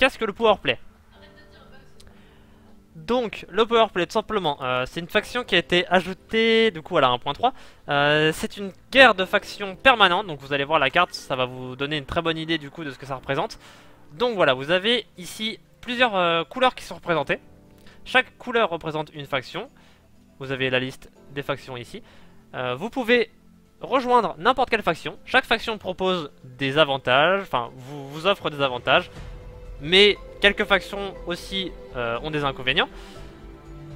qu'est-ce que le powerplay? Donc le powerplay tout simplement, c'est une faction qui a été ajoutée du coup à la 1.3. C'est une guerre de factions permanente, donc vous allez voir la carte, ça va vous donner une très bonne idée du coup de ce que ça représente. Donc voilà, vous avez ici plusieurs couleurs qui sont représentées. Chaque couleur représente une faction. Vous avez la liste des factions ici. Vous pouvez rejoindre n'importe quelle faction. Chaque faction propose des avantages, enfin vous offre des avantages. Mais quelques factions aussi ont des inconvénients.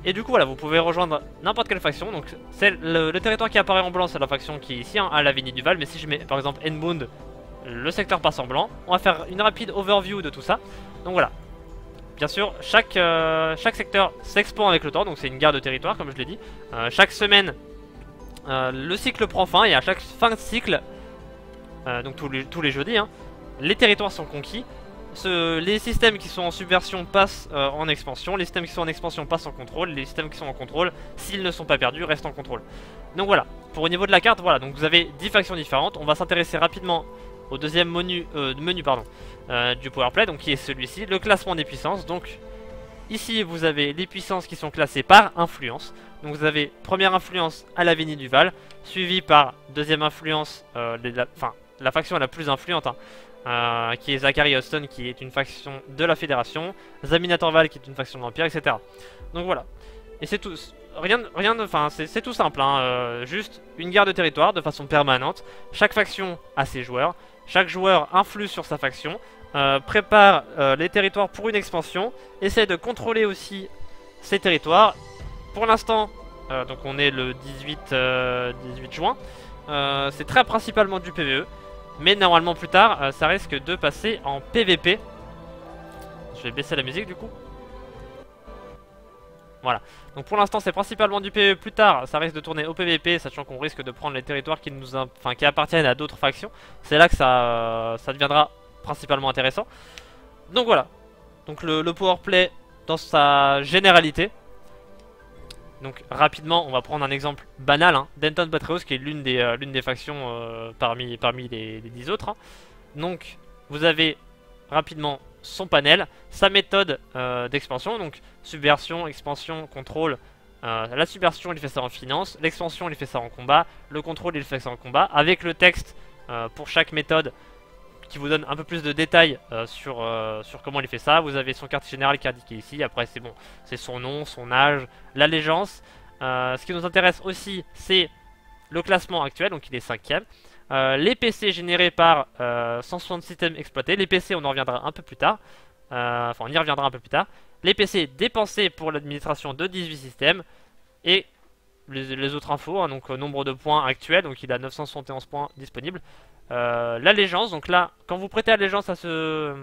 Et du coup voilà, vous pouvez rejoindre n'importe quelle faction. Donc c'est le territoire qui apparaît en blanc, c'est la faction qui est ici, hein, à Lavigny du Val. Mais si je mets par exemple Endmund, le secteur passe en blanc. On va faire une rapide overview de tout ça. Donc voilà. Bien sûr, chaque secteur s'expand avec le temps, donc c'est une guerre de territoire comme je l'ai dit. Chaque semaine, le cycle prend fin et à chaque fin de cycle, donc tous les jeudis, hein, les territoires sont conquis. Les systèmes qui sont en subversion passent en expansion, les systèmes qui sont en expansion passent en contrôle, les systèmes qui sont en contrôle, s'ils ne sont pas perdus, restent en contrôle. Donc voilà, pour au niveau de la carte, voilà, donc vous avez 10 factions différentes. On va s'intéresser rapidement au deuxième menu du powerplay, donc qui est celui-ci, le classement des puissances. Donc ici vous avez les puissances qui sont classées par influence. Donc vous avez première influence à Lavigny du Val, suivi par deuxième influence, la faction la plus influente, hein, qui est Zachary Huston, qui est une faction de la Fédération, Zamina Torval qui est une faction de l'Empire, etc. Donc voilà. Et c'est tout. C'est tout simple, hein, juste une guerre de territoire de façon permanente. Chaque faction a ses joueurs. Chaque joueur influe sur sa faction, prépare les territoires pour une expansion, essaie de contrôler aussi ces territoires. Pour l'instant, donc on est le 18 juin, c'est très principalement du PvE, mais normalement plus tard, ça risque de passer en PvP. Je vais baisser la musique du coup. Voilà, donc pour l'instant c'est principalement du PvE, plus tard ça risque de tourner au PvP, sachant qu'on risque de prendre les territoires qui appartiennent à d'autres factions. C'est là que ça deviendra principalement intéressant. Donc voilà, donc le powerplay dans sa généralité. Donc rapidement on va prendre un exemple banal, hein, Denton Patreus qui est l'une des factions parmi les 10 autres, hein. Donc vous avez rapidement son panel, sa méthode d'expansion, donc subversion, expansion, contrôle. La subversion il fait ça en finance, l'expansion il fait ça en combat, le contrôle il fait ça en combat, avec le texte pour chaque méthode qui vous donne un peu plus de détails sur comment il fait ça. Vous avez son quartier général qui est indiqué ici, après c'est bon, c'est son nom, son âge, l'allégeance. Ce qui nous intéresse aussi c'est le classement actuel, donc il est 5ème. Les PC générés par 160 systèmes exploités. Les PC on en reviendra un peu plus tard. Enfin on y reviendra un peu plus tard. Les PC dépensés pour l'administration de 18 systèmes. Et les autres infos, hein, donc nombre de points actuels, donc il a 971 points disponibles. L'allégeance, donc là quand vous prêtez allégeance à ce...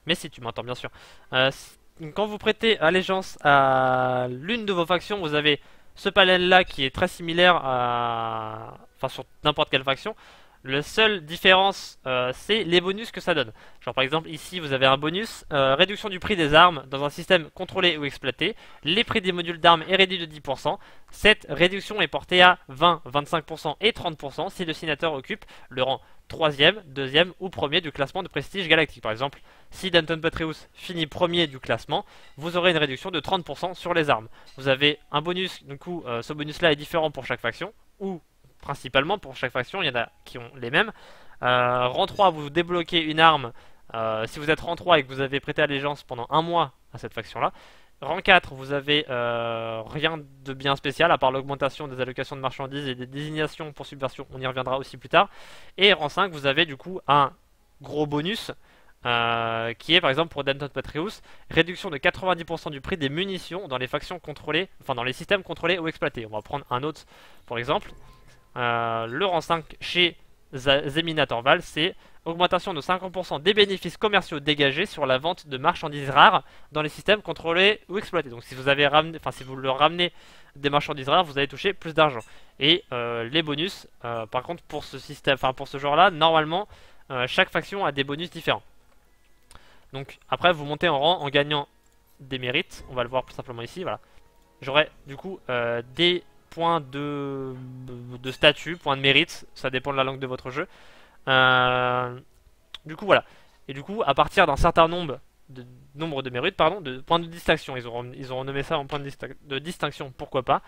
Mais si tu m'entends bien sûr. Quand vous prêtez allégeance à l'une de vos factions, vous avez ce panel là qui est très similaire à... Enfin sur n'importe quelle faction. La seule différence c'est les bonus que ça donne. Genre par exemple ici vous avez un bonus réduction du prix des armes dans un système contrôlé ou exploité. Les prix des modules d'armes est réduit de 10%. Cette réduction est portée à 20, 25% et 30% si le sénateur occupe le rang 3ème, 2ème ou 1er du classement de prestige galactique. Par exemple, si Denton Patreus finit 1er du classement, vous aurez une réduction de 30% sur les armes. Vous avez un bonus, du coup ce bonus là est différent pour chaque faction, ou principalement pour chaque faction, il y en a qui ont les mêmes. Rang 3, vous débloquez une arme si vous êtes rang 3 et que vous avez prêté allégeance pendant un mois à cette faction là. Rang 4, vous avez rien de bien spécial à part l'augmentation des allocations de marchandises et des désignations pour subversion, on y reviendra aussi plus tard. Et rang 5, vous avez du coup un gros bonus qui est par exemple pour Denton Patreus, réduction de 90% du prix des munitions dans les factions contrôlées, enfin dans les systèmes contrôlés ou exploités. On va prendre un autre pour exemple. Le rang 5 chez Zemina Torval, c'est augmentation de 50% des bénéfices commerciaux dégagés sur la vente de marchandises rares dans les systèmes contrôlés ou exploités. Donc si vous avez ramené, si vous leur ramenez des marchandises rares, vous allez toucher plus d'argent. Et les bonus, par contre pour ce système, pour ce genre là, normalement chaque faction a des bonus différents. Donc après vous montez en rang en gagnant des mérites, on va le voir plus simplement ici, voilà. J'aurai du coup des points de statut, points de mérite, ça dépend de la langue de votre jeu. Du coup voilà, Et du coup, à partir d'un certain nombre de mérites, pardon, de points de distinction, ils ont renommé ça en point de distinction, pourquoi pas.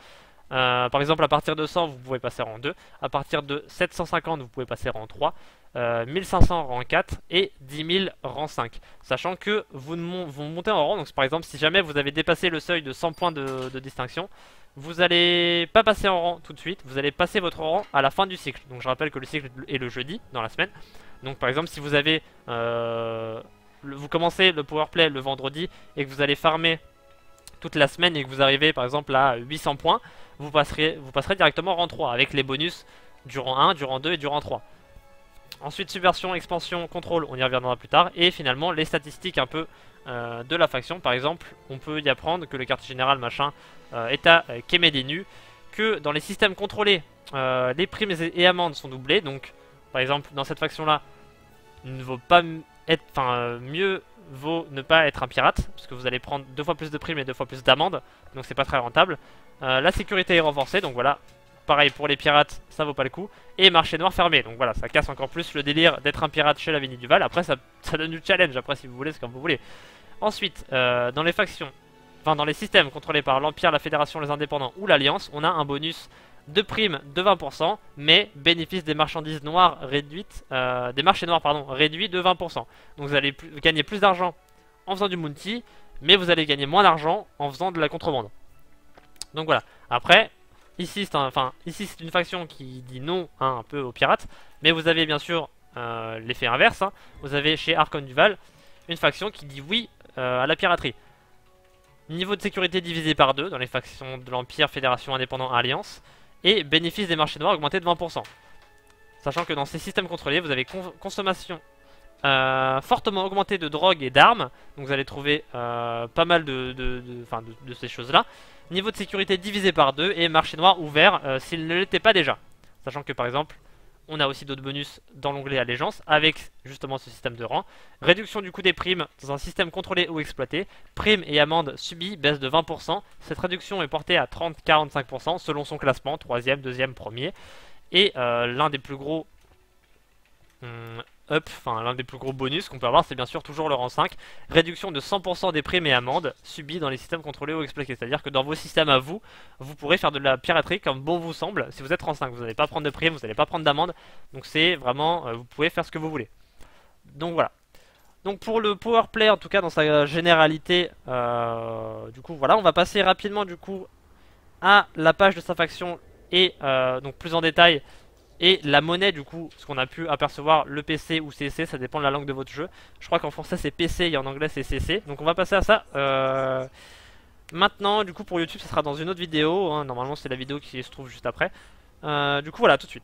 Par exemple, à partir de 100, vous pouvez passer rang 2. À partir de 750, vous pouvez passer rang 3. 1500 rang 4 et 10 000 rang 5. Sachant que vous montez en rang. Donc, par exemple, si jamais vous avez dépassé le seuil de 100 points de distinction, vous n'allez pas passer en rang tout de suite. Vous allez passer votre rang à la fin du cycle. Donc, je rappelle que le cycle est le jeudi dans la semaine. Donc, par exemple, si vous avez vous commencez le powerplay le vendredi et que vous allez farmer toute la semaine et que vous arrivez par exemple à 800 points, vous passerez directement rang 3 avec les bonus du rang 1, du rang 2 et du rang 3. Ensuite, subversion, expansion, contrôle, on y reviendra plus tard. Et finalement, les statistiques un peu de la faction. Par exemple, on peut y apprendre que le quartier général machin est à Kemedenu, que dans les systèmes contrôlés, les primes et amendes sont doublées. Donc, par exemple, dans cette faction-là, il ne vaut pas être, mieux vaut ne pas être un pirate, parce que vous allez prendre 2 fois plus de primes et 2 fois plus d'amendes, donc c'est pas très rentable. La sécurité est renforcée, donc voilà, pareil pour les pirates, ça vaut pas le coup. Et marché noir fermé, donc voilà, ça casse encore plus le délire d'être un pirate chez la Vénie du Val. Après, ça donne du challenge, après si vous voulez, c'est comme vous voulez. Ensuite, dans les factions, dans les systèmes contrôlés par l'Empire, la Fédération, les Indépendants ou l'Alliance, on a un bonus de prime de 20%, mais bénéfice des marchandises noires réduites, des marchés noirs pardon, réduits de 20%. Donc vous allez gagner plus d'argent en faisant du Mounty, mais vous allez gagner moins d'argent en faisant de la contrebande. Donc voilà. Après, ici c'est une faction qui dit non un peu aux pirates, mais vous avez bien sûr l'effet inverse. Vous avez chez Archon du Val une faction qui dit oui à la piraterie. Niveau de sécurité divisé par 2 dans les factions de l'Empire, Fédération, Indépendant, Alliance. Et bénéfice des marchés noirs augmenté de 20%. Sachant que dans ces systèmes contrôlés, vous avez consommation fortement augmentée de drogue et d'armes. Donc vous allez trouver pas mal de ces choses-là. Niveau de sécurité divisé par 2 et marché noir ouvert s'il ne l'était pas déjà. Sachant que par exemple, on a aussi d'autres bonus dans l'onglet Allégeance avec justement ce système de rang. Réduction du coût des primes dans un système contrôlé ou exploité. Primes et amendes subies baisse de 20%. Cette réduction est portée à 30-45% selon son classement, 3ème, 2ème, 1er. Et l'un des plus gros l'un des plus gros bonus qu'on peut avoir, c'est bien sûr toujours le rang 5. Réduction de 100% des primes et amendes subies dans les systèmes contrôlés ou exploités. C'est-à-dire que dans vos systèmes à vous, vous pourrez faire de la piraterie comme bon vous semble. Si vous êtes rang 5, vous n'allez pas prendre de primes, vous n'allez pas prendre d'amendes. Donc c'est vraiment, vous pouvez faire ce que vous voulez. Donc voilà. Donc pour le powerplay, en tout cas dans sa généralité, du coup voilà, on va passer rapidement du coup à la page de sa faction et donc plus en détail. Et la monnaie du coup, ce qu'on a pu apercevoir, le PC ou CC, ça dépend de la langue de votre jeu. Je crois qu'en français c'est PC et en anglais c'est CC. Donc on va passer à ça maintenant. Du coup pour YouTube ça sera dans une autre vidéo, hein. Normalement c'est la vidéo qui se trouve juste après. Du coup voilà, tout de suite.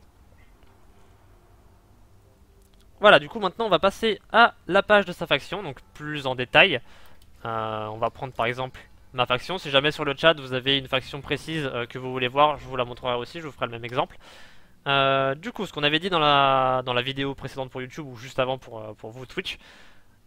Voilà, du coup maintenant on va passer à la page de sa faction, donc plus en détail. On va prendre par exemple ma faction. Si jamais sur le chat vous avez une faction précise que vous voulez voir, je vous la montrerai aussi, je vous ferai le même exemple. Du coup, ce qu'on avait dit dans la vidéo précédente pour YouTube ou juste avant pour vous Twitch,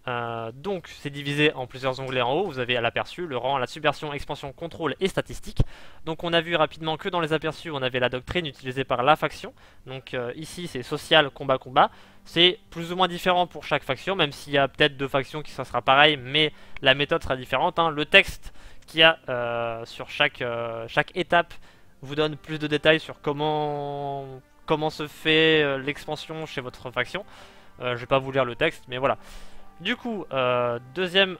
donc c'est divisé en plusieurs onglets en haut. Vous avez à l'aperçu, le rang, la subversion, expansion, contrôle et statistiques. Donc on a vu rapidement que dans les aperçus on avait la doctrine utilisée par la faction. Donc ici c'est social, combat, combat. C'est plus ou moins différent pour chaque faction, même s'il y a peut-être deux factions qui ça sera pareil, mais la méthode sera différente, hein. Le texte qu'il y a sur chaque étape vous donne plus de détails sur comment se fait l'expansion chez votre faction. Je vais pas vous lire le texte, mais voilà. Du coup, deuxième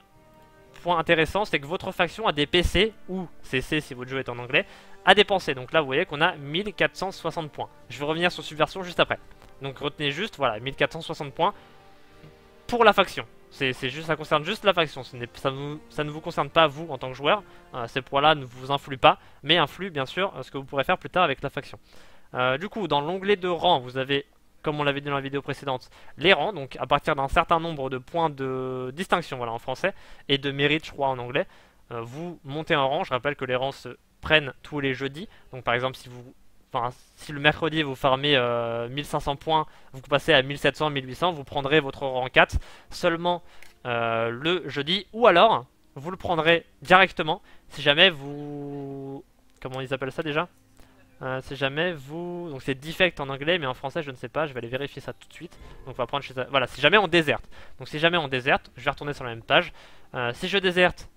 point intéressant, c'est que votre faction a des PC, ou CC si votre jeu est en anglais, à dépenser. Donc là, vous voyez qu'on a 1460 points. Je vais revenir sur Subversion juste après. Donc retenez juste, voilà, 1460 points pour la faction. C'est juste, ça concerne juste la faction, ça ne vous concerne pas vous en tant que joueur. Ces points-là ne vous influent pas, mais influent bien sûr ce que vous pourrez faire plus tard avec la faction. Du coup, dans l'onglet de rang, vous avez, comme on l'avait dit dans la vidéo précédente, les rangs. Donc à partir d'un certain nombre de points de distinction, voilà, en français, et de mérite, je crois, en anglais, vous montez un rang. Je rappelle que les rangs se prennent tous les jeudis. Donc par exemple, si le mercredi vous farmez 1500 points, vous passez à 1700, 1800, vous prendrez votre rang 4 seulement le jeudi. Ou alors, vous le prendrez directement si jamais vous... Comment ils appellent ça déjà? Si jamais vous... Donc c'est defect en anglais, mais en français je ne sais pas, je vais aller vérifier ça tout de suite. Donc on va prendre chez... Voilà, si jamais on déserte. Donc si jamais on déserte, je vais retourner sur la même page. Si je déserte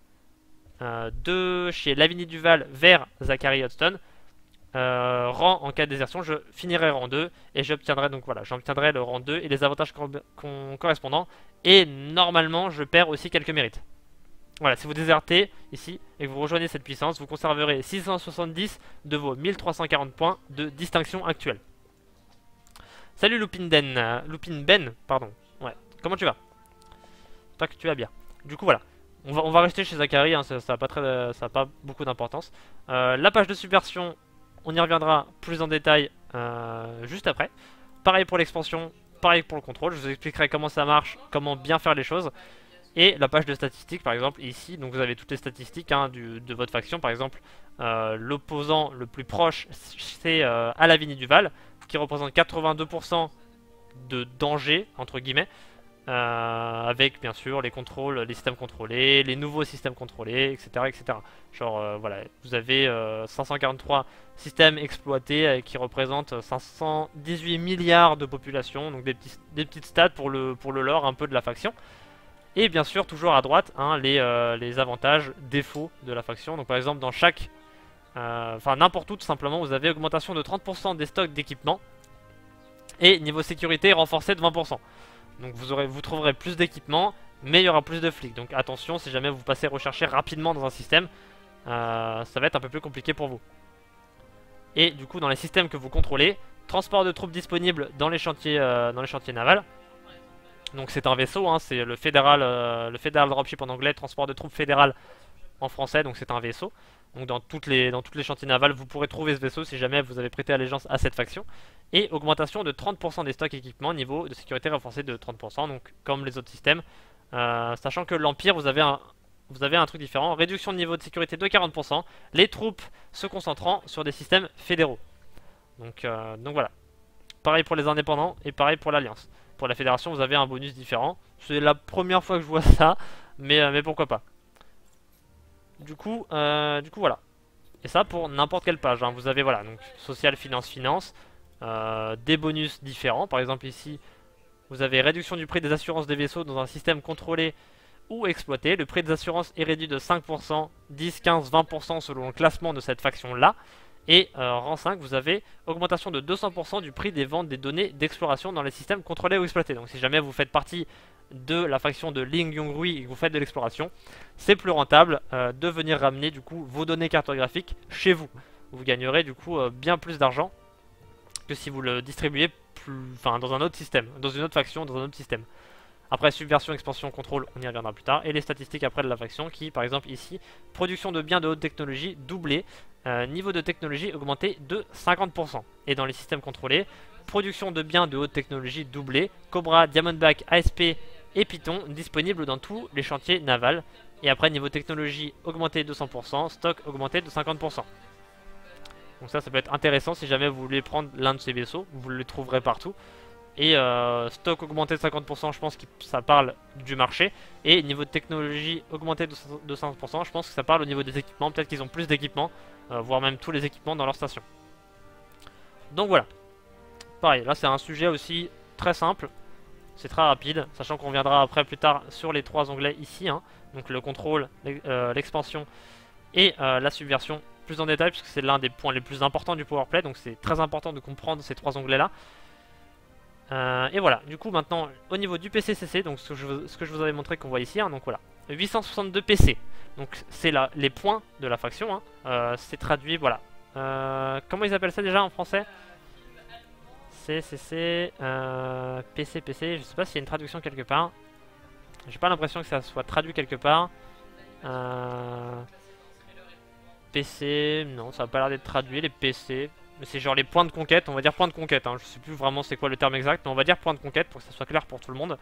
de chez Lavigny Duval vers Zachary Hodgson, rang en cas de désertion, je finirai rang 2 et j'obtiendrai donc voilà, j'obtiendrai le rang 2 et les avantages correspondants. Et normalement, je perds aussi quelques mérites. Voilà, si vous désertez ici et que vous rejoignez cette puissance, vous conserverez 670 de vos 1340 points de distinction actuelle. Salut Lupin Ben, pardon. Ouais, comment tu vas? J'espère que tu vas bien. Du coup, voilà. On va rester chez Zachary, hein, ça n'a pas beaucoup d'importance. La page de subversion, on y reviendra plus en détail juste après. Pareil pour l'expansion, pareil pour le contrôle. Je vous expliquerai comment ça marche, comment bien faire les choses. Et la page de statistiques, par exemple, ici, donc vous avez toutes les statistiques hein, de votre faction. Par exemple, l'opposant le plus proche, c'est à Lavigny Duval, qui représente 82% de danger, entre guillemets, avec bien sûr les contrôles, les systèmes contrôlés, les nouveaux systèmes contrôlés, etc. etc. Genre, voilà, vous avez 543 systèmes exploités qui représentent 518 milliards de population, donc des petites stats pour le lore un peu de la faction. Et bien sûr, toujours à droite, hein, les avantages, défauts de la faction. Donc par exemple, dans chaque... Enfin, n'importe où, tout simplement, vous avez augmentation de 30% des stocks d'équipement. Et niveau sécurité, renforcé de 20%. Donc vous trouverez plus d'équipement, mais il y aura plus de flics. Donc attention, si jamais vous passez rechercher rapidement dans un système, ça va être un peu plus compliqué pour vous. Et du coup, dans les systèmes que vous contrôlez, transport de troupes disponibles dans les chantiers navals. Donc c'est un vaisseau, hein, c'est le Federal Dropship en anglais, transport de troupes fédérales en français, donc c'est un vaisseau. Donc dans toutes les chantiers navals, vous pourrez trouver ce vaisseau si jamais vous avez prêté allégeance à cette faction. Et augmentation de 30% des stocks équipements, niveau de sécurité renforcé de 30%, donc comme les autres systèmes. Sachant que l'Empire, vous avez un truc différent, réduction de niveau de sécurité de 40%, les troupes se concentrant sur des systèmes fédéraux. Donc voilà. Pareil pour les indépendants et pareil pour l'Alliance. Pour la fédération, vous avez un bonus différent. C'est la première fois que je vois ça, mais pourquoi pas. Du coup, voilà. Et ça pour n'importe quelle page. Hein. Vous avez voilà, donc social, finance, des bonus différents. Par exemple ici, vous avez réduction du prix des assurances des vaisseaux dans un système contrôlé ou exploité. Le prix des assurances est réduit de 5%, 10, 15, 20% selon le classement de cette faction-là. Et rang 5, vous avez augmentation de 200% du prix des ventes des données d'exploration dans les systèmes contrôlés ou exploités. Donc si jamais vous faites partie de la faction de Ling Yongrui et que vous faites de l'exploration, c'est plus rentable de venir ramener du coup vos données cartographiques chez vous. Vous gagnerez du coup bien plus d'argent que si vous le distribuez dans un autre système, dans une autre faction, dans un autre système. Après, subversion, expansion, contrôle, on y reviendra plus tard. Et les statistiques après de la faction qui, par exemple ici, production de biens de haute technologie doublée, niveau de technologie augmenté de 50%. Et dans les systèmes contrôlés, production de biens de haute technologie doublée, Cobra, Diamondback, ASP et Python disponibles dans tous les chantiers navals. Et après, niveau technologie augmenté de 100%, stock augmenté de 50%. Donc ça peut être intéressant si jamais vous voulez prendre l'un de ces vaisseaux, vous le trouverez partout. Et stock augmenté de 50%, je pense que ça parle du marché. Et niveau de technologie augmenté de 50%, je pense que ça parle au niveau des équipements. Peut-être qu'ils ont plus d'équipements, voire même tous les équipements dans leur station. Donc voilà. Pareil, là c'est un sujet aussi très simple. C'est très rapide, sachant qu'on reviendra après plus tard sur les trois onglets ici. Hein. Donc le contrôle, l'expansion et la subversion plus en détail, puisque c'est l'un des points les plus importants du powerplay. Donc c'est très important de comprendre ces trois onglets là. Et voilà, du coup maintenant au niveau du PCCC, donc ce que je vous avais montré qu'on voit ici, hein, donc voilà, 862 PC, donc c'est là les points de la faction, hein, c'est traduit, voilà, comment ils appellent ça déjà en français? CCC, PC, je sais pas s'il y a une traduction quelque part, j'ai pas l'impression que ça soit traduit quelque part, PC, non ça a pas l'air d'être traduit, les PC. Mais c'est genre les points de conquête, on va dire points de conquête, hein. Je sais plus vraiment c'est quoi le terme exact, mais on va dire points de conquête pour que ça soit clair pour tout le monde.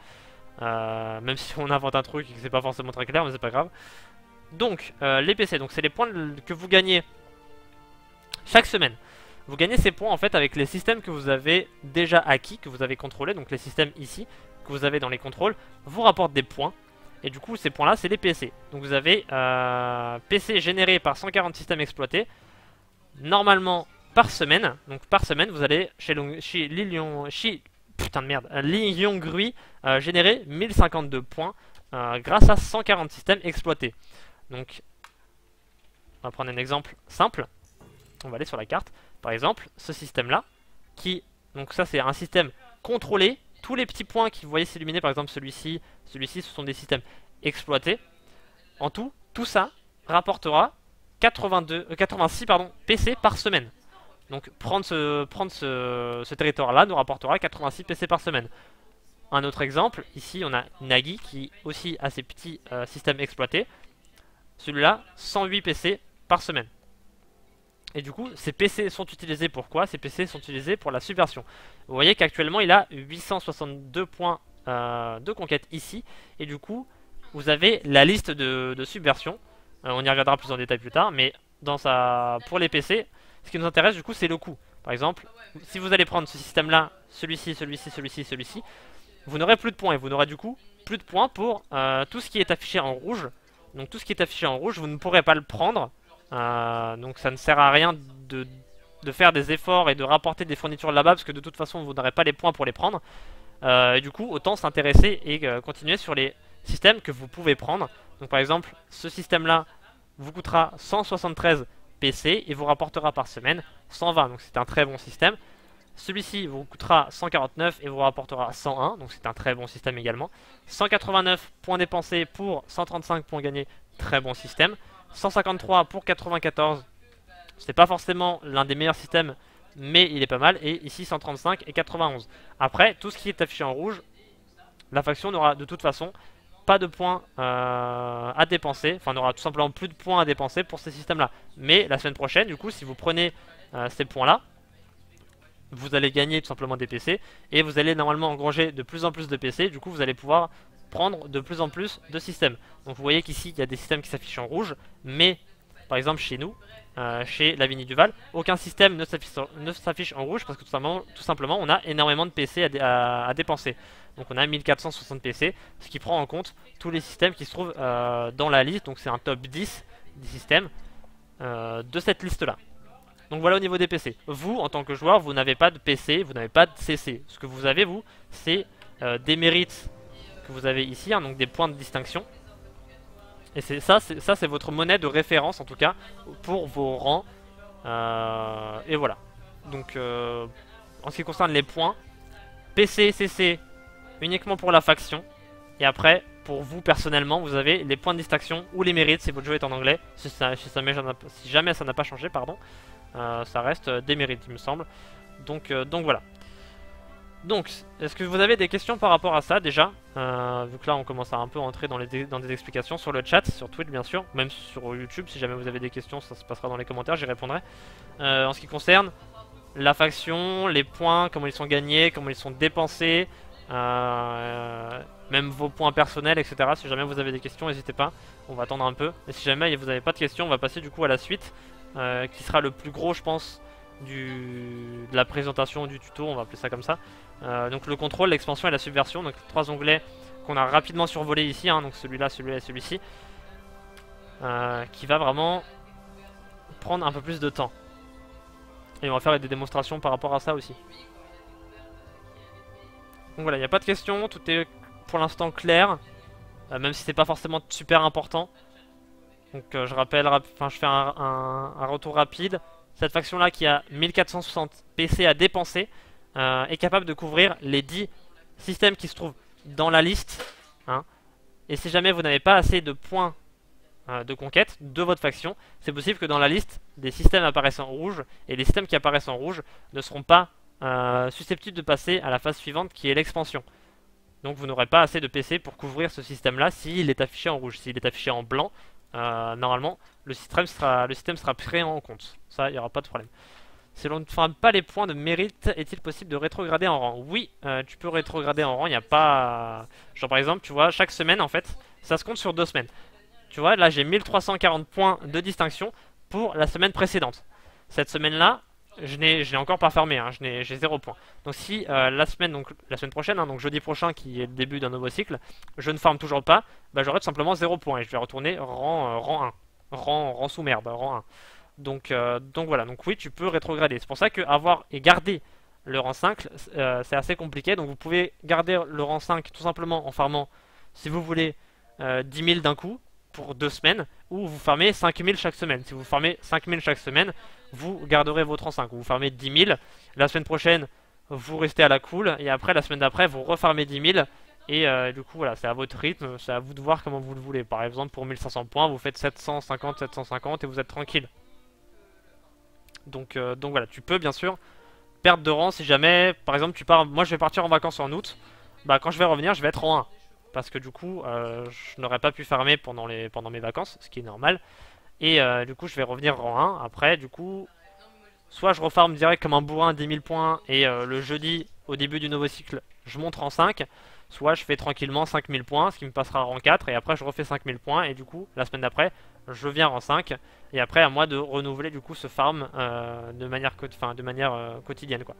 Même si on invente un truc et que c'est pas forcément très clair, mais c'est pas grave. Donc, les PC, donc c'est les points que vous gagnez chaque semaine. Vous gagnez ces points en fait avec les systèmes que vous avez déjà acquis, que vous avez contrôlés, donc les systèmes ici, que vous avez dans les contrôles, vous rapportent des points. Et du coup, ces points-là, c'est les PC. Donc vous avez PC généré par 140 systèmes exploités. Normalement, par semaine. Donc par semaine, vous allez chez Lilion, putain de merde, Lilion Grui générer 1052 points grâce à 140 systèmes exploités. Donc on va prendre un exemple simple. On va aller sur la carte. Par exemple, ce système-là, donc ça c'est un système contrôlé. Tous les petits points que vous voyez s'illuminer, par exemple celui-ci, ce sont des systèmes exploités. En tout, tout ça rapportera 86 PC par semaine. Donc prendre ce territoire-là nous rapportera 86 PC par semaine. Un autre exemple, ici on a Nagi qui aussi a ses petits systèmes exploités. Celui-là, 108 PC par semaine. Et du coup, ces PC sont utilisés pour quoi? Ces PC sont utilisés pour la subversion. Vous voyez qu'actuellement, il a 862 points de conquête ici. Et du coup, vous avez la liste de subversion. On y reviendra plus en détail plus tard. Mais pour les PC, ce qui nous intéresse du coup, c'est le coût. Par exemple, si vous allez prendre ce système-là, celui-ci, celui-ci, vous n'aurez plus de points. Et vous n'aurez du coup plus de points pour tout ce qui est affiché en rouge. Donc tout ce qui est affiché en rouge, vous ne pourrez pas le prendre. Donc ça ne sert à rien de faire des efforts et de rapporter des fournitures là-bas parce que de toute façon vous n'aurez pas les points pour les prendre. Et du coup autant s'intéresser et continuer sur les systèmes que vous pouvez prendre. Donc par exemple ce système là vous coûtera 173 PC et vous rapportera par semaine 120, donc c'est un très bon système. Celui-ci vous coûtera 149 et vous rapportera 101, donc c'est un très bon système également. 189 points dépensés pour 135 points gagnés, très bon système. 153 pour 94, c'est pas forcément l'un des meilleurs systèmes, mais il est pas mal. Et ici 135 et 91. Après, tout ce qui est affiché en rouge, la faction n'aura de toute façon pas de points à dépenser. Enfin, n'aura tout simplement plus de points à dépenser pour ces systèmes-là. Mais la semaine prochaine, du coup, si vous prenez ces points-là, vous allez gagner tout simplement des PC. Et vous allez normalement engranger de plus en plus de PC. Du coup, vous allez pouvoir prendre de plus en plus de systèmes. Donc vous voyez qu'ici il y a des systèmes qui s'affichent en rouge, mais par exemple chez nous, chez Lavigny Duval, aucun système ne s'affiche en rouge parce que tout simplement on a énormément de PC à dépenser. Donc on a 1460 PC, ce qui prend en compte tous les systèmes qui se trouvent dans la liste. Donc c'est un top 10 des systèmes de cette liste là. Donc voilà au niveau des PC. Vous en tant que joueur, vous n'avez pas de PC, vous n'avez pas de CC. Ce que vous avez vous, c'est des mérites que vous avez ici, hein, donc des points de distinction. Et ça c'est votre monnaie de référence en tout cas pour vos rangs. Et voilà. Donc en ce qui concerne les points, PC, CC uniquement pour la faction. Et après pour vous personnellement vous avez les points de distinction ou les mérites si votre jeu est en anglais. Si jamais ça n'a pas changé, pardon. Ça reste des mérites il me semble. Donc voilà. Donc, est-ce que vous avez des questions par rapport à ça déjà vu que là on commence à un peu entrer dans des explications sur le chat, sur Twitch bien sûr, même sur YouTube, si jamais vous avez des questions ça se passera dans les commentaires, j'y répondrai. En ce qui concerne la faction, les points, comment ils sont gagnés, comment ils sont dépensés, même vos points personnels, etc. Si jamais vous avez des questions, n'hésitez pas, on va attendre un peu. Et si jamais vous n'avez pas de questions, on va passer du coup à la suite, qui sera le plus gros je pense de la présentation du tuto, on va appeler ça comme ça. Donc le contrôle, l'expansion et la subversion, donc 3 onglets qu'on a rapidement survolés ici, hein, donc celui-là, celui-là et celui-ci, qui va vraiment prendre un peu plus de temps. Et on va faire des démonstrations par rapport à ça aussi. Donc voilà, il n'y a pas de questions, tout est pour l'instant clair, même si c'est pas forcément super important. Donc je rappelle, je fais un retour rapide. Cette faction là qui a 1460 PC à dépenser est capable de couvrir les 10 systèmes qui se trouvent dans la liste, hein. Et si jamais vous n'avez pas assez de points de conquête de votre faction, c'est possible que dans la liste des systèmes apparaissent en rouge, et les systèmes qui apparaissent en rouge ne seront pas susceptibles de passer à la phase suivante qui est l'expansion. Donc vous n'aurez pas assez de PC pour couvrir ce système là s'il est affiché en rouge. S'il est affiché en blanc, normalement le système sera pris en compte. Ça, il n'y aura pas de problème. Si l'on ne fait pas les points de mérite, est-il possible de rétrograder en rang? Oui, tu peux rétrograder en rang, il n'y a pas... Genre par exemple, tu vois, chaque semaine en fait, ça se compte sur 2 semaines. Tu vois, là j'ai 1340 points de distinction pour la semaine précédente. Cette semaine-là, je n'ai encore pas farmé, hein, j'ai 0 points. Donc si la semaine prochaine, hein, donc jeudi prochain qui est le début d'un nouveau cycle, je ne farme toujours pas, bah, j'aurai tout simplement 0 points et je vais retourner rang 1. Rang sous merde, rang 1. Donc voilà, donc oui, tu peux rétrograder. C'est pour ça que avoir et garder le rang 5, c'est assez compliqué. Donc vous pouvez garder le rang 5 tout simplement en farmant, si vous voulez, 10 000 d'un coup pour 2 semaines, ou vous farmez 5 000 chaque semaine. Si vous farmez 5 000 chaque semaine, vous garderez votre rang 5. Vous farmez 10 000, la semaine prochaine, vous restez à la cool, et après, la semaine d'après, vous refarmez 10 000. Et du coup, voilà, c'est à votre rythme, c'est à vous de voir comment vous le voulez. Par exemple, pour 1500 points, vous faites 750, 750 et vous êtes tranquille. Donc voilà, tu peux bien sûr perdre de rang si jamais, par exemple, tu pars. Moi, je vais partir en vacances en août. Bah, quand je vais revenir, je vais être en 1. Parce que du coup, je n'aurais pas pu farmer pendant mes vacances, ce qui est normal. Et du coup, je vais revenir en 1. Après, du coup, soit je refarme direct comme un bourrin 10 000 points et le jeudi, au début du nouveau cycle, je monte en 5. Soit je fais tranquillement 5 000 points, ce qui me passera en 4. Et après, je refais 5 000 points. Et du coup, la semaine d'après, je viens en 5. Et après, à moi de renouveler du coup ce farm de manière, quotidienne, quoi.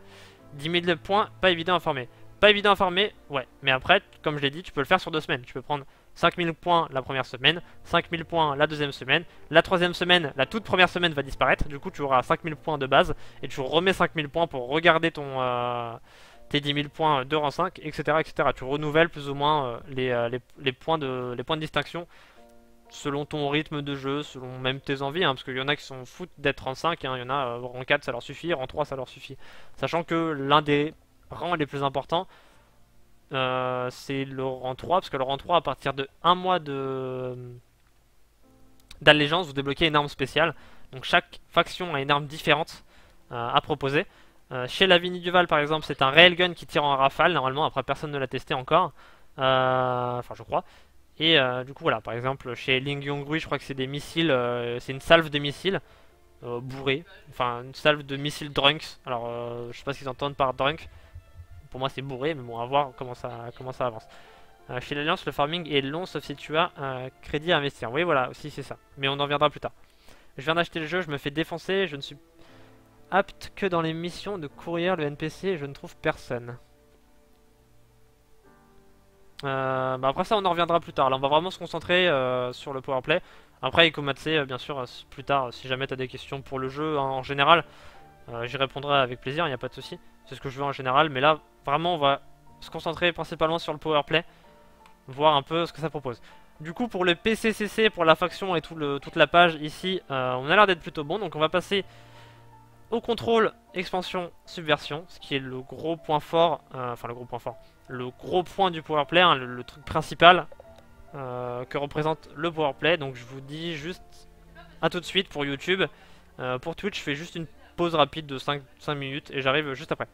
10 000 points, pas évident à farmer. Pas évident à farmer, ouais. Mais après, comme je l'ai dit, tu peux le faire sur 2 semaines. Tu peux prendre 5 000 points la première semaine, 5 000 points la deuxième semaine. La troisième semaine, la toute première semaine va disparaître. Du coup, tu auras 5 000 points de base. Et tu remets 5 000 points pour regarder tes 10 000 points de rang 5, etc., etc. Tu renouvelles plus ou moins les points de distinction selon ton rythme de jeu, selon même tes envies, hein, parce qu'il y en a qui s'en foutent d'être rang 5, hein, il y en a rang 4 ça leur suffit, rang 3 ça leur suffit. Sachant que l'un des rangs les plus importants, c'est le rang 3, parce que le rang 3, à partir de 1 mois d'allégeance, vous débloquez une arme spéciale. Donc chaque faction a une arme différente à proposer. Chez la Vini Duval par exemple, c'est un railgun qui tire en rafale, normalement, après personne ne l'a testé encore. Enfin, je crois. Et du coup, voilà, par exemple, chez Ling Yonggui, je crois que c'est des missiles, c'est une salve de missiles bourrés, enfin une salve de missiles drunks. Alors, je sais pas ce qu'ils entendent par drunk. Pour moi, c'est bourré, mais bon, à voir comment ça avance. Chez l'Alliance, le farming est long, sauf si tu as crédit à investir. Oui, voilà, aussi c'est ça. Mais on en reviendra plus tard. Je viens d'acheter le jeu, je me fais défoncer, je ne suis apte que dans les missions de courir le NPC et je ne trouve personne. Bah après ça on en reviendra plus tard, là on va vraiment se concentrer sur le powerplay. Après Ikomatse bien sûr plus tard si jamais tu as des questions pour le jeu hein, en général j'y répondrai avec plaisir, il n'y a pas de souci. C'est ce que je veux en général, mais là vraiment on va se concentrer principalement sur le powerplay, voir un peu ce que ça propose. Du coup pour le PCCC, pour la faction et toute la page ici, on a l'air d'être plutôt bon, donc on va passer au contrôle, expansion, subversion, ce qui est le gros point fort, enfin le gros point fort, le gros point du powerplay, hein, le truc principal que représente le powerplay. Donc je vous dis juste à tout de suite pour YouTube. Pour Twitch, je fais juste une pause rapide de 5 minutes et j'arrive juste après.